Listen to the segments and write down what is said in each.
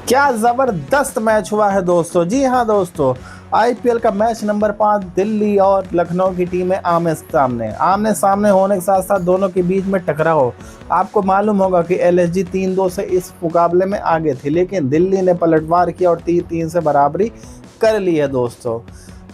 क्या जबरदस्त मैच हुआ है दोस्तों। जी हाँ दोस्तों, आईपीएल का मैच नंबर 5 दिल्ली और लखनऊ की टीमें आमने सामने होने के साथ साथ दोनों के बीच में टकराव। आपको मालूम होगा कि एलएसजी 3-2 से इस मुकाबले में आगे थी, लेकिन दिल्ली ने पलटवार किया और 3-3 से बराबरी कर ली है दोस्तों।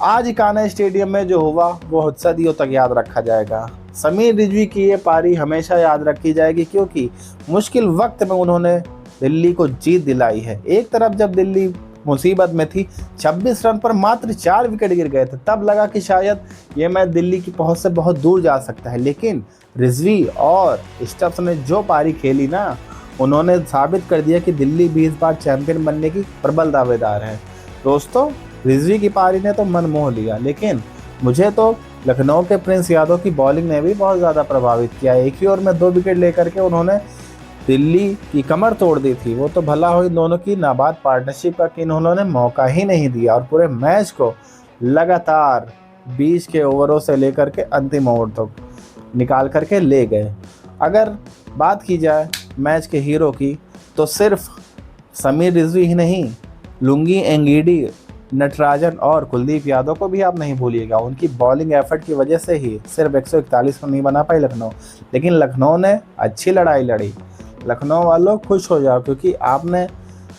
आज इकाना स्टेडियम में जो हुआ वो सदियों तक याद रखा जाएगा। समीर रिजवी की ये पारी हमेशा याद रखी जाएगी, क्योंकि मुश्किल वक्त में उन्होंने दिल्ली को जीत दिलाई है। एक तरफ जब दिल्ली मुसीबत में थी, 26 रन पर मात्र 4 विकेट गिर गए थे, तब लगा कि शायद ये मैच दिल्ली की पहुंच से बहुत दूर जा सकता है। लेकिन रिजवी और स्टब्स ने जो पारी खेली ना, उन्होंने साबित कर दिया कि दिल्ली भी इस बार चैंपियन बनने की प्रबल दावेदार है। दोस्तों, रिजवी की पारी ने तो मन मोह लिया, लेकिन मुझे तो लखनऊ के प्रिंस यादव की बॉलिंग ने भी बहुत ज़्यादा प्रभावित किया। एक ही ओवर में 2 विकेट लेकर के उन्होंने दिल्ली की कमर तोड़ दी थी। वो तो भला हो इन दोनों की नाबाद पार्टनरशिप का कि इन्होंने मौका ही नहीं दिया और पूरे मैच को लगातार 20 के ओवरों से लेकर के अंतिम ओवर तक निकाल करके ले गए। अगर बात की जाए मैच के हीरो की, तो सिर्फ समीर रिजवी ही नहीं, लुंगी एंगीडी, नटराजन और कुलदीप यादव को भी आप नहीं भूलिएगा। उनकी बॉलिंग एफर्ट की वजह से ही सिर्फ 141 रन नहीं बना पाई लखनऊ, लेकिन लखनऊ ने अच्छी लड़ाई लड़ी। लखनऊ वालों खुश हो जाओ, क्योंकि आपने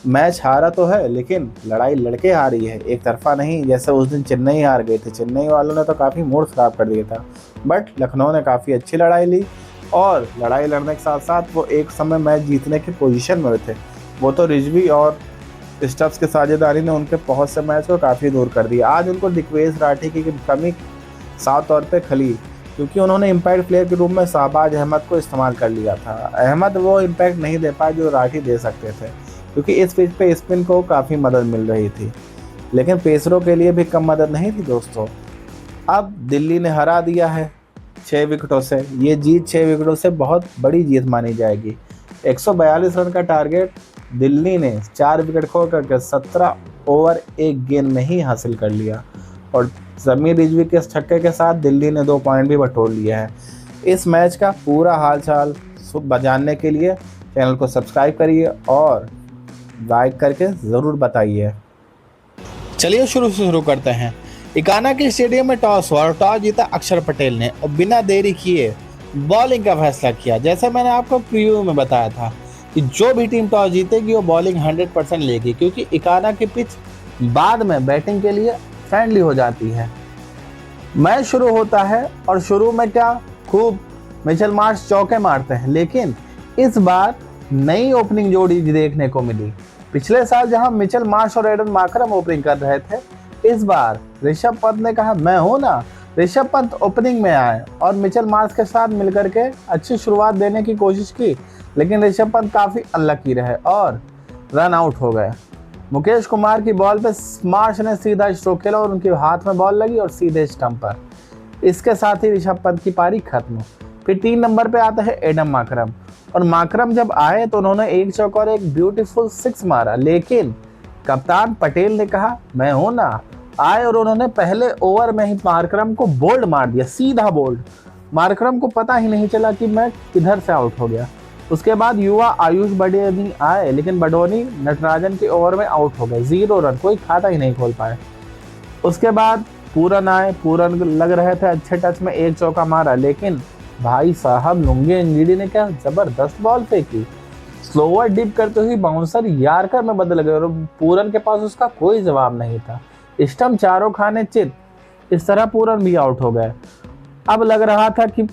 मैच हारा तो है, लेकिन लड़ाई लड़के हारी है, एक तरफा नहीं। जैसे उस दिन चेन्नई हार गई थी, चेन्नई वालों ने तो काफ़ी मूड ख़राब कर दिया था, बट लखनऊ ने काफ़ी अच्छी लड़ाई ली और लड़ाई लड़ने के साथ साथ वो एक समय मैच जीतने की पोजीशन में थे। वो तो रिजवी और स्टब्स की साझेदारी ने उनके पहुंच से मैच को काफ़ी दूर कर दिया। आज उनको दिग्वेश राठी की कमी साफ तौर पे खली, क्योंकि उन्होंने इम्पैक्ट प्लेयर के रूप में शाहबाज अहमद को इस्तेमाल कर लिया था। अहमद वो इम्पैक्ट नहीं दे पाए जो राठी दे सकते थे, क्योंकि इस पिच पे स्पिन को काफ़ी मदद मिल रही थी, लेकिन पेसरों के लिए भी कम मदद नहीं थी दोस्तों। अब दिल्ली ने हरा दिया है 6 विकेटों से। ये जीत 6 विकेटों से बहुत बड़ी जीत मानी जाएगी। 142 रन का टारगेट दिल्ली ने 4 विकेट खो करके 17 ओवर 1 गेंद में ही हासिल कर लिया और समीर रिजवी के छक्के के साथ दिल्ली ने 2 पॉइंट भी बटोर लिया है। इस मैच का पूरा हालचाल जानने के लिए चैनल को सब्सक्राइब करिए और लाइक करके ज़रूर बताइए। चलिए शुरू करते हैं। इकाना के स्टेडियम में टॉस हुआ और टॉस जीता अक्षर पटेल ने और बिना देरी किए बॉलिंग का फैसला किया। जैसे मैंने आपको प्रीव्यू में बताया था कि जो भी टीम टॉस जीतेगी वो बॉलिंग 100% लेगी, क्योंकि इकाना की पिच बाद में बैटिंग के लिए फ्रेंडली हो जाती है। मैच शुरू होता है और शुरू में क्या खूब मिचेल मार्श चौके मारते हैं, लेकिन इस बार नई ओपनिंग जोड़ी देखने को मिली। पिछले साल जहां मिचेल मार्श और एडन मार्करम ओपनिंग कर रहे थे, इस बार ऋषभ पंत ने कहा मैं हूं ना। ऋषभ पंत ओपनिंग में आए और मिचेल मार्श के साथ मिलकर के अच्छी शुरुआत देने की कोशिश की, लेकिन ऋषभ पंत काफ़ी अनलकी रहे और रन आउट हो गए। मुकेश कुमार की बॉल पे मार्श ने सीधा स्ट्रोक खेला और उनके हाथ में बॉल लगी और सीधे स्टंप पर। इसके साथ ही ऋषभ पंत की पारी खत्म। फिर 3 नंबर पे आता है एडम मार्करम, और मार्करम जब आए तो उन्होंने एक चौका और एक ब्यूटीफुल 6 मारा, लेकिन कप्तान पटेल ने कहा मैं हूं ना। आए और उन्होंने पहले ओवर में ही मार्करम को बोल्ड मार दिया, सीधा बोल्ड। मार्करम को पता ही नहीं चला कि मैं किधर से आउट हो गया। उसके बाद युवा आयुष बडोनी आए, लेकिन बडोनी नटराजन के ओवर में आउट हो गए। 0 रन, कोई खाता ही नहीं खोल पाए। उसके बाद पूरन आए, पूरन लग रहे थे अच्छे टच में, एक चौका मारा, लेकिन भाई साहब लुंगी एंगीडी ने क्या जबरदस्त बॉल फेंकी। स्लोअर डिप करते हुए बाउंसर यार्कर में बदल गए और पूरन के पास उसका कोई जवाब नहीं था। स्टंप चारों खाने चित, इस तरह पूरन भी आउट हो गए। अब लग रहा था कि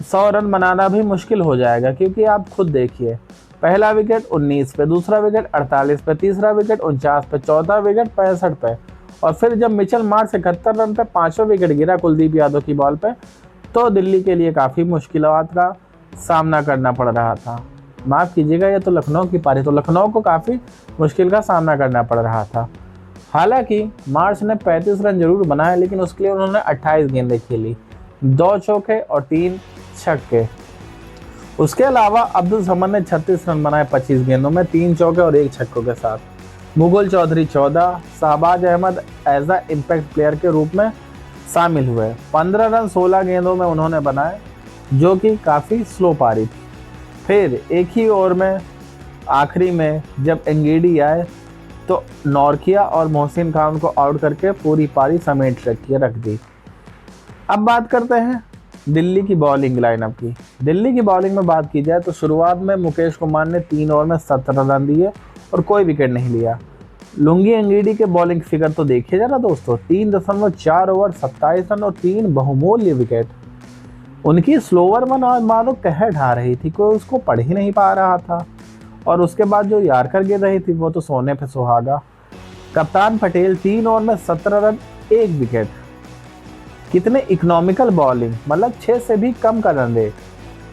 100 रन बनाना भी मुश्किल हो जाएगा, क्योंकि आप खुद देखिए, पहला विकेट 19 पे, दूसरा विकेट 48 पे, तीसरा विकेट 49 पे, चौथा विकेट 65 पे, और फिर जब मिचेल मार्श 71 रन पे 5वां विकेट गिरा कुलदीप यादव की बॉल पे, तो दिल्ली के लिए काफ़ी मुश्किलों का सामना करना पड़ रहा था। माफ़ कीजिएगा, ये तो लखनऊ की पारी, तो लखनऊ को काफ़ी मुश्किल का सामना करना पड़ रहा था। हालांकि मार्श ने 35 रन जरूर बनाए, लेकिन उसके लिए उन्होंने 28 गेंदें खेली, 2 चौके और 3 छक्के। उसके अलावा अब्दुल समद ने 36 रन बनाए 25 गेंदों में, 3 चौके और 1 छक्कों के साथ। Mughal Choudhary 14, Shahbaz Ahmed as a impact player के रूप में शामिल हुए। 15 रन 16 गेंदों में उन्होंने बनाए, जो कि काफ़ी स्लो पारी थी। फिर एक ही ओवर में आखिरी में जब एंगेडी आए तो नॉर्किया और मोहसिन खान को आउट करके पूरी पारी समेट रख दी। अब बात करते हैं दिल्ली की बॉलिंग लाइनअप की। दिल्ली की बॉलिंग में बात की जाए तो शुरुआत में मुकेश कुमार ने 3 ओवर में 17 रन दिए और कोई विकेट नहीं लिया। लुंगी एंगीडी के बॉलिंग फिगर तो देखिए जरा दोस्तों, 3.4 ओवर 27 रन और 3 बहुमूल्य विकेट। उनकी स्लोवर मानो कह ढा रही थी, कोई उसको पढ़ ही नहीं पा रहा था। और उसके बाद जो यार्कर गिर रही थी वो तो सोने पे सुहागा। कप्तान पटेल 3 ओवर में 17 रन 1 विकेट। कितने इकोनॉमिकल बॉलिंग, मतलब 6 से भी कम का रन रेट।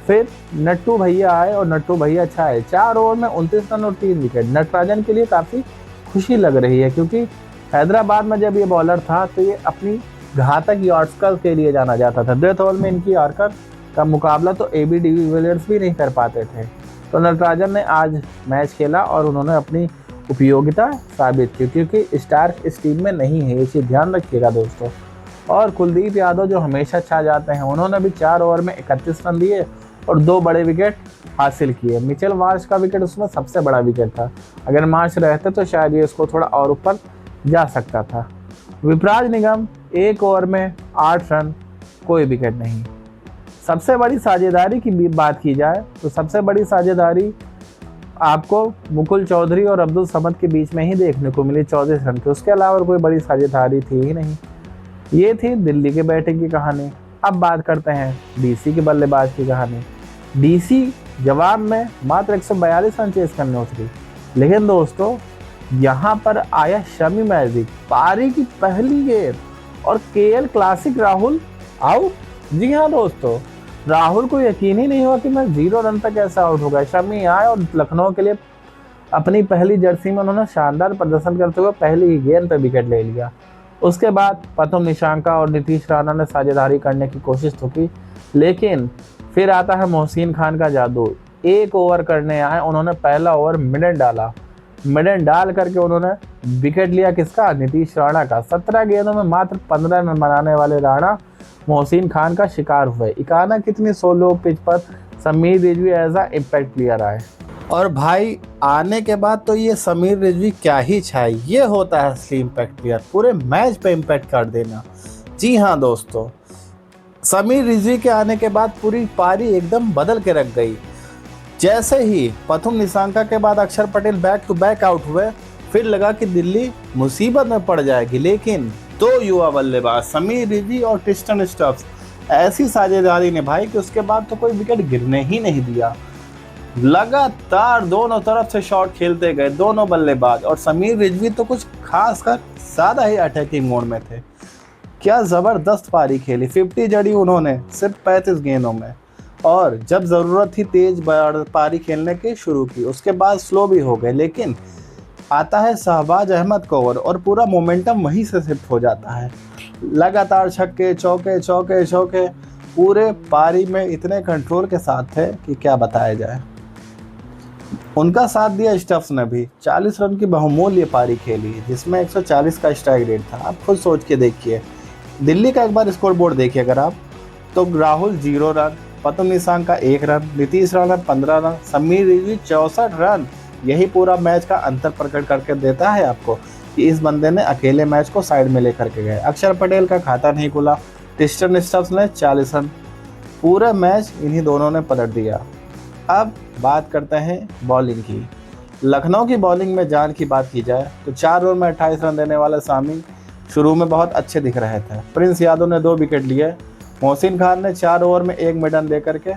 फिर नट्टू भैया आए और नट्टू भैया छाए, 4 ओवर में 29 रन और 3 विकेट। नटराजन के लिए काफ़ी खुशी लग रही है क्योंकि हैदराबाद में जब ये बॉलर था तो ये अपनी घातक यॉर्कर के लिए जाना जाता था। डेथ ओवर में इनकी यॉर्कर का मुकाबला तो AB डिविलियर्स भी नहीं कर पाते थे। तो नटराजन ने आज मैच खेला और उन्होंने अपनी उपयोगिता साबित की, क्योंकि स्टार्क इस टीम में नहीं है, ये चीज़ ध्यान रखिएगा दोस्तों। और कुलदीप यादव जो हमेशा छा जाते हैं, उन्होंने भी 4 ओवर में 31 रन दिए और 2 बड़े विकेट हासिल किए। मिचेल मार्श का विकेट उसमें सबसे बड़ा विकेट था, अगर मार्श रहते तो शायद ये इसको थोड़ा और ऊपर जा सकता था। विपराज निगम 1 ओवर में 8 रन, कोई विकेट नहीं। सबसे बड़ी साझेदारी की बात की जाए तो सबसे बड़ी साझेदारी आपको मुकुल चौधरी और अब्दुल समद के बीच में ही देखने को मिली 34 रन की। उसके अलावा कोई बड़ी साझेदारी थी ही नहीं। ये थी दिल्ली के बैटिंग की कहानी। अब बात करते हैं DC के बल्लेबाज की कहानी। DC जवाब में मात्र 142 रन चेस करने उतरी, लेकिन दोस्तों यहाँ पर आया शमी मैजिक, पारी की पहली गेंद और KL क्लासिक राहुल आउट। जी हाँ दोस्तों, राहुल को यकीन ही नहीं हुआ कि मैं 0 रन तक कैसे आउट हो गया। शमी आए और लखनऊ के लिए अपनी पहली जर्सी में उन्होंने शानदार प्रदर्शन करते हुए पहली ही गेंद पर विकेट ले लिया। उसके बाद प्रथम निशांका और नीतीश राणा ने साझेदारी करने की कोशिश तो की, लेकिन फिर आता है मोहसिन खान का जादू। 1 ओवर करने आए, उन्होंने पहला ओवर मिडन डाला, मिडन डाल करके उन्होंने विकेट लिया किसका, नीतीश राणा का। 17 गेंदों में मात्र 15 रन बनाने वाले राणा मोहसिन खान का शिकार हुए। इकाना कितनी 16 पिच पर Sameer Rizvi as a impact player आए। और भाई आने के बाद तो ये समीर रिजवी क्या ही छाई, ये होता है असली इम्पैक्ट प्लेयर, पूरे मैच पे इम्पैक्ट कर देना। जी हाँ दोस्तों, समीर रिजवी के आने के बाद पूरी पारी एकदम बदल के रख गई। जैसे ही प्रथम निशांका के बाद Axar Patel back to back out हुए, फिर लगा कि दिल्ली मुसीबत में पड़ जाएगी, लेकिन 2 युवा बल्लेबाज समीर रिजवी और ट्रिस्टन स्टब्स ऐसी साझेदारी निभाई कि उसके बाद तो कोई विकेट गिरने ही नहीं दिया। लगातार दोनों तरफ से शॉट खेलते गए दोनों बल्लेबाज, और समीर रिजवी तो कुछ खास कर ज़्यादा ही अटैकिंग मोड में थे। क्या ज़बरदस्त पारी खेली, 50 जड़ी उन्होंने सिर्फ 35 गेंदों में, और जब ज़रूरत थी तेज पारी खेलने की शुरू की, उसके बाद स्लो भी हो गए। लेकिन आता है शहबाज अहमद का ओवर और पूरा मोमेंटम वहीं से शिफ्ट हो जाता है। लगातार छक्के चौके चौके चौके, पूरे पारी में इतने कंट्रोल के साथ थे कि क्या बताया जाए। उनका साथ दिया स्टफ्स ने भी। 40 रन की बहुमूल्य पारी खेली जिसमें 140 का स्ट्राइक रेट था। आप खुद सोच के देखिए, दिल्ली का एक बार स्कोर बोर्ड देखिए अगर आप, तो राहुल 0 रन, प्रथम Nissanka 1 run, Nitish Rana 15 run, Sameer Rizvi 64 run. यही पूरा मैच का अंतर प्रकट करके देता है आपको कि इस बंदे ने अकेले मैच को साइड में लेकर के गए। अक्षर पटेल का खाता नहीं खुला, ट्रिस्टन स्टब्स ने 40 रन, पूरा मैच इन्हीं दोनों ने पलट दिया। अब बात करते हैं बॉलिंग की। लखनऊ की बॉलिंग में जान की बात की जाए तो 4 ओवर में 28 रन देने वाले सामी शुरू में बहुत अच्छे दिख रहे थे। प्रिंस यादव ने 2 विकेट लिए। मोहसिन खान ने 4 ओवर में 1 मिडन दे करके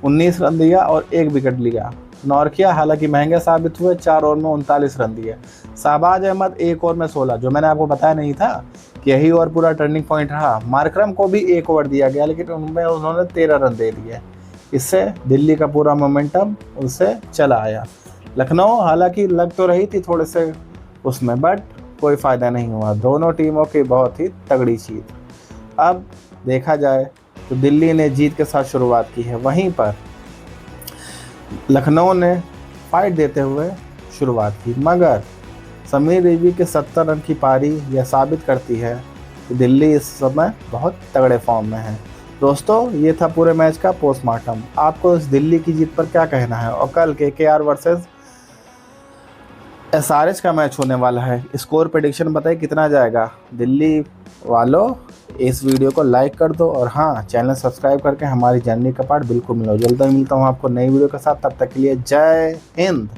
19 रन दिया और 1 विकेट लिया। नॉर्किया हालांकि महंगे साबित हुए, 4 ओवर में 39 रन दिए। शहबाज अहमद 1 ओवर में 16, जो मैंने आपको बताया नहीं था कि यही ओवर पूरा टर्निंग पॉइंट रहा। मार्करम को भी 1 ओवर दिया गया, लेकिन उनमें उन्होंने 13 रन दे दिए। इससे दिल्ली का पूरा मोमेंटम उनसे चला आया। लखनऊ हालांकि लग तो रही थी थोड़े से उसमें, बट कोई फ़ायदा नहीं हुआ। दोनों टीमों की बहुत ही तगड़ी जीत। अब देखा जाए तो दिल्ली ने जीत के साथ शुरुआत की है, वहीं पर लखनऊ ने फाइट देते हुए शुरुआत की, मगर समीर रिजवी के 70 रन की पारी यह साबित करती है कि दिल्ली इस समय बहुत तगड़े फॉर्म में है। दोस्तों, ये था पूरे मैच का पोस्टमार्टम। आपको इस दिल्ली की जीत पर क्या कहना है, और कल KKR वर्सेस एसआरएच का मैच होने वाला है। स्कोर प्रेडिक्शन बताइए कितना जाएगा। दिल्ली वालों इस वीडियो को लाइक कर दो और हाँ, चैनल सब्सक्राइब करके हमारी जर्नी का पार्ट बिल्कुल मिलो। जल्द ही मिलता हूँ आपको नई वीडियो के साथ, तब तक के लिए जय हिंद।